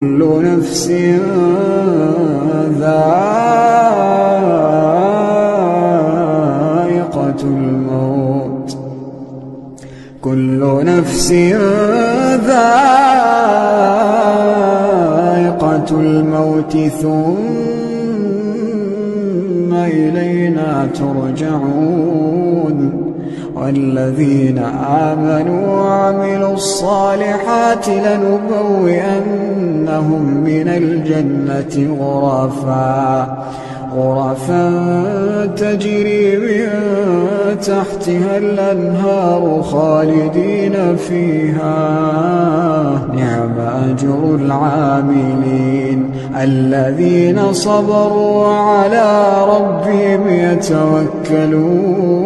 كل نفس ذائقة الموت كل نفس ذائقة الموت ثم إلينا ترجعون والذين آمنوا وعملوا الصالحات لنبوئنهم من الجنة غرفا تجري من تحتها الأنهار خالدين فيها نعم أجر العاملين الذين صبروا على ربهم يتوكلون